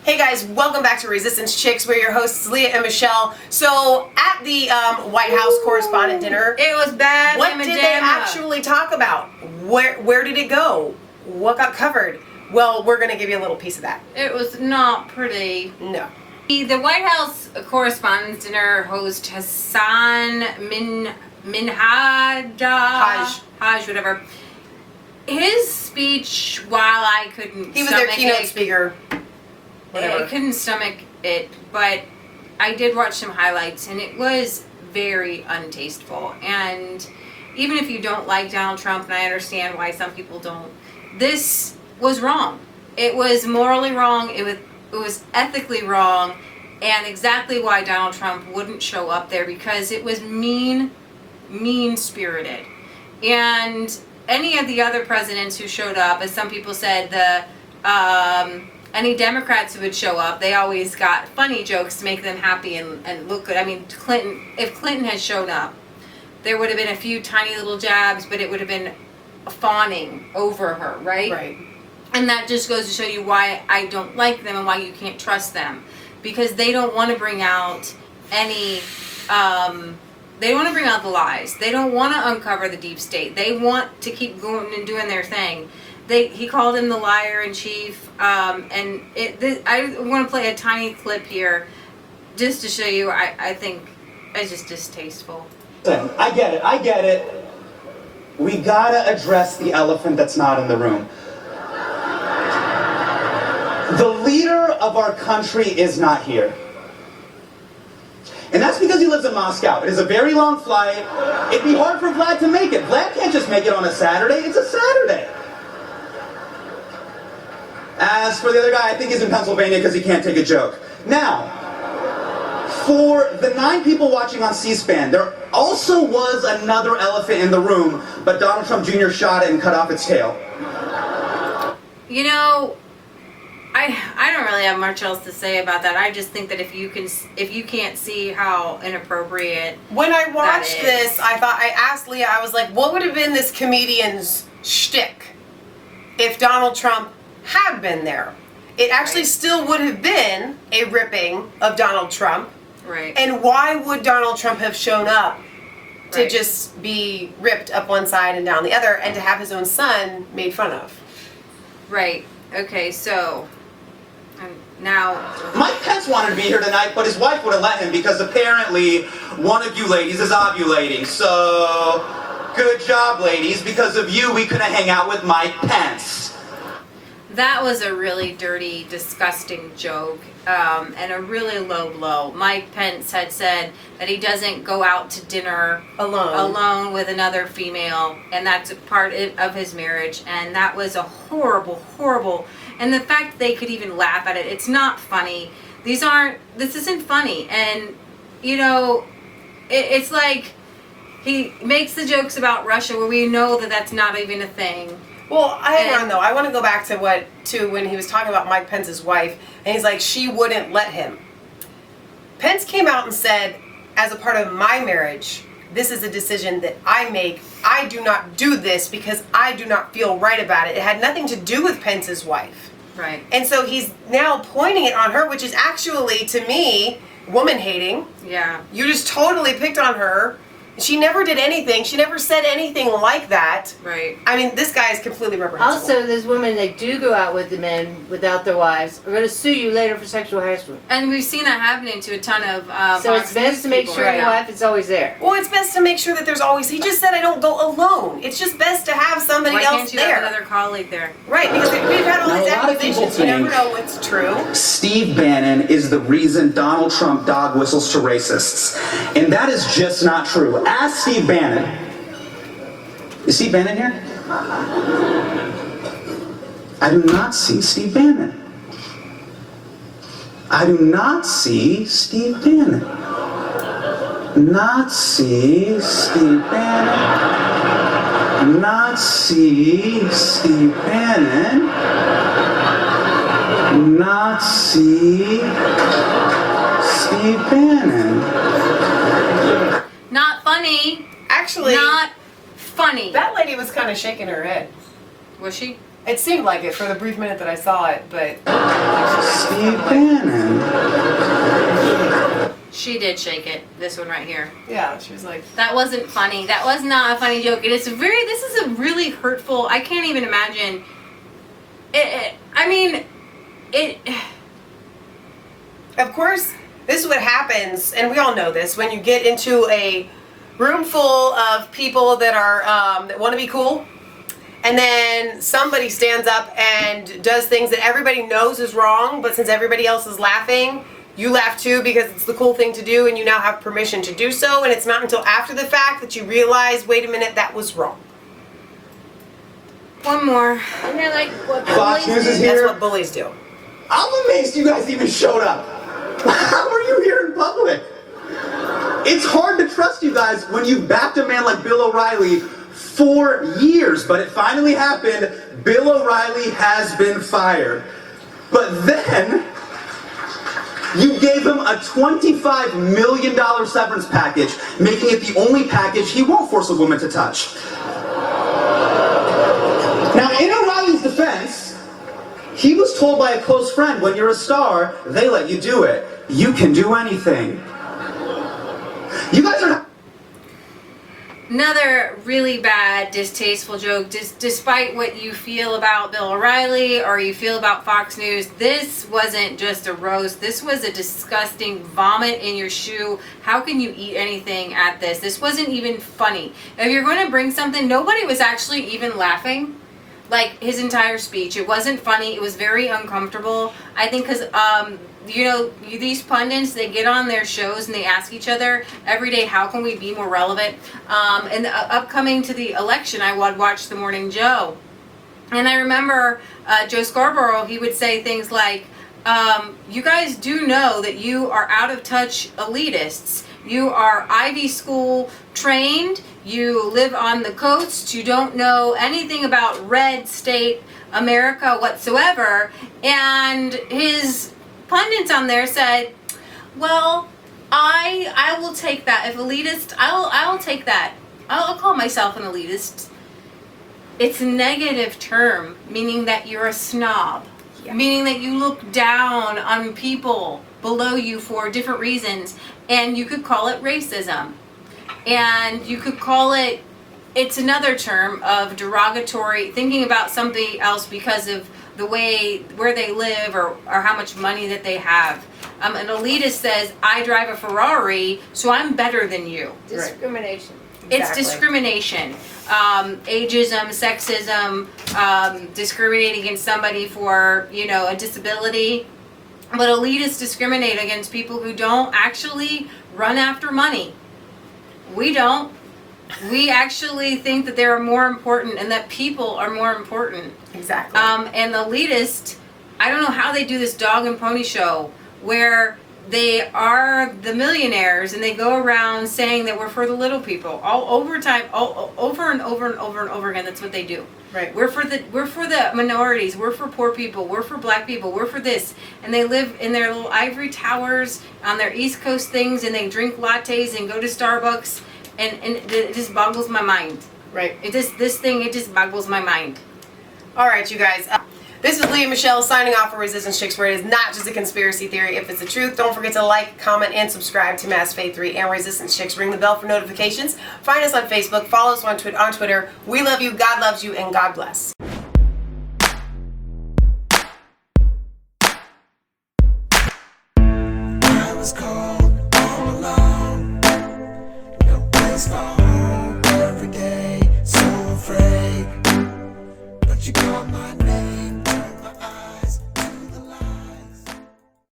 Hey guys, welcome back to Resistance Chicks. We're your hosts, Leah and Michelle. So, at the White House Correspondent Dinner, it was bad. What did they actually talk about? Where did it go? What got covered? Well, we're going to give you a little piece of that. It was not pretty. No. The White House Correspondents Dinner host Hasan Minhaj, whatever. His speech, while I couldn't He was their keynote speaker. I couldn't stomach it, but I did watch some highlights, and it was very untasteful. And even if you don't like Donald Trump, and I understand why some people don't, this was wrong. It was morally wrong. It was ethically wrong, and exactly why Donald Trump wouldn't show up there, because it was mean-spirited. And any of the other presidents who showed up, as some people said, any Democrats who would show up, they always got funny jokes to make them happy and look good. I mean, if Clinton had shown up, there would have been a few tiny little jabs, but it would have been fawning over her, right? Right. And that just goes to show you why I don't like them and why you can't trust them. Because they don't want to bring out any, they don't want to bring out the lies. They don't want to uncover the deep state. They want to keep going and doing their thing. He called him the liar in chief, and I want to play a tiny clip here just to show you. I think it's just distasteful. I get it. We gotta address the elephant that's not in the room. The leader of our country is not here. And that's because he lives in Moscow. It is a very long flight. It'd be hard for Vlad to make it. Vlad can't just make it on a Saturday. It's a Saturday. As for the other guy, I think he's in Pennsylvania because he can't take a joke. Now, for the 9 people watching on C-SPAN, there also was another elephant in the room, but Donald Trump Jr. shot it and cut off its tail. You know, I don't really have much else to say about that. I just think that if you can't see how inappropriate. When I watched this, I asked Leah, I was like, what would have been this comedian's shtick if Donald Trump had been there? It actually still would have been a ripping of Donald Trump. Right. And why would Donald Trump have shown up to just be ripped up one side and down the other, and to have his own son made fun of? Right. Okay, so now Mike Pence wanted to be here tonight, but his wife wouldn't let him because apparently one of you ladies is ovulating. So, good job, ladies. Because of you, we couldn't hang out with Mike Pence. that was a really dirty, disgusting joke, and a really low blow. Mike Pence had said that he doesn't go out to dinner alone with another female, and that's a part of his marriage, and that was a horrible, horrible, and the fact that they could even laugh at it, it's not funny. This isn't funny, and, you know, it's like he makes the jokes about Russia where we know that that's not even a thing. Well, hang on though. I want to go back to when he was talking about Mike Pence's wife, and he's like, she wouldn't let him. Pence came out and said, as a part of my marriage, this is a decision that I make. I do not do this because I do not feel right about it. It had nothing to do with Pence's wife. Right. And so he's now pointing it on her, which is actually, to me, woman hating. Yeah. You just totally picked on her. She never did anything. She never said anything like that. Right. I mean, this guy is completely reprehensible. Also, there's women that do go out with the men without their wives are going to sue you later for sexual harassment. And we've seen that happening to a ton of so it's best to make sure your wife is always there. Well, it's best to make sure that there's always. He just said I don't go alone. It's just best to have somebody else there. Why can't you there? have another colleague there? Right, because we've had all Now, these a lot of people accusations. You never think know what's true. Steve Bannon is the reason Donald Trump dog whistles to racists. And that is just not true. Ask Steve Bannon. Is Steve Bannon here? I do not see Steve Bannon. I do not see Steve Bannon. Not see Steve Bannon. Not see Steve Bannon. Not see Steve Bannon. Not funny. Actually, Not funny. that lady was kind of shaking her head. Was she? It seemed like it for the brief minute that I saw it, but... Steve Bannon. She did shake it. This one right here. Yeah, she was like... That wasn't funny. That was not a funny joke. This is a really hurtful, I can't even imagine. Of course, this is what happens, and we all know this, when you get into a room full of people that are that want to be cool, and then somebody stands up and does things that everybody knows is wrong, but since everybody else is laughing, you laugh too because it's the cool thing to do, and you now have permission to do so, and it's not until after the fact that you realize, wait a minute, that was wrong. One more. And they're like, what Fox bullies News is do? here. That's what bullies do. I'm amazed you guys even showed up. How are you here in public? It's hard to trust you guys when you've backed a man like Bill O'Reilly for years, but it finally happened. Bill O'Reilly has been fired. But then, you gave him a $25 million severance package, making it the only package he won't force a woman to touch. Now, in O'Reilly's defense, he was told by a close friend, when you're a star, they let you do it. You can do anything. You guys are... Another really bad, distasteful joke. Despite what you feel about Bill O'Reilly or you feel about Fox News, this wasn't just a roast. This was a disgusting vomit in your shoe. How can you eat anything at this? This wasn't even funny. If you're going to bring something, nobody was actually even laughing. Like his entire speech, it wasn't funny. It was very uncomfortable. I think because these pundits, they get on their shows and they ask each other every day, how can we be more relevant? And upcoming to the election, I would watch The Morning Joe, and I remember Joe Scarborough. He would say things like, "You guys do know that you are out of touch elitists. You are Ivy School trained. You live on the coast. You don't know anything about red state America whatsoever." And his pundits on there said, "Well, I will take that. If elitist, I'll take that. I'll call myself an elitist." It's a negative term, meaning that you're a snob, meaning that you look down on people below you for different reasons, and you could call it racism. And you could call it's another term of derogatory, thinking about somebody else because of the way, where they live or how much money that they have. An elitist says, I drive a Ferrari, so I'm better than you. Discrimination. It's Exactly. discrimination. Ageism, sexism, discriminating against somebody for, a disability. But elitists discriminate against people who don't actually run after money. We don't. We actually think that they're more important and that people are more important. Exactly. And the elitist, I don't know how they do this dog and pony show where they are the millionaires and they go around saying that we're for the little people over and over and over again. That's what they do. Right. We're for the minorities. We're for poor people. We're for black people. We're for this. And they live in their little ivory towers on their East Coast things, and they drink lattes and go to Starbucks, and it just boggles my mind. Right. It just boggles my mind. All right, you guys. This is Leah Michelle signing off for Resistance Chicks, where it is not just a conspiracy theory. If it's the truth, don't forget to like, comment, and subscribe to Mass Faith 3 and Resistance Chicks. Ring the bell for notifications. Find us on Facebook. Follow us on Twitter. We love you, God loves you, and God bless. I was cold all alone. No place for home every day. So afraid, but you call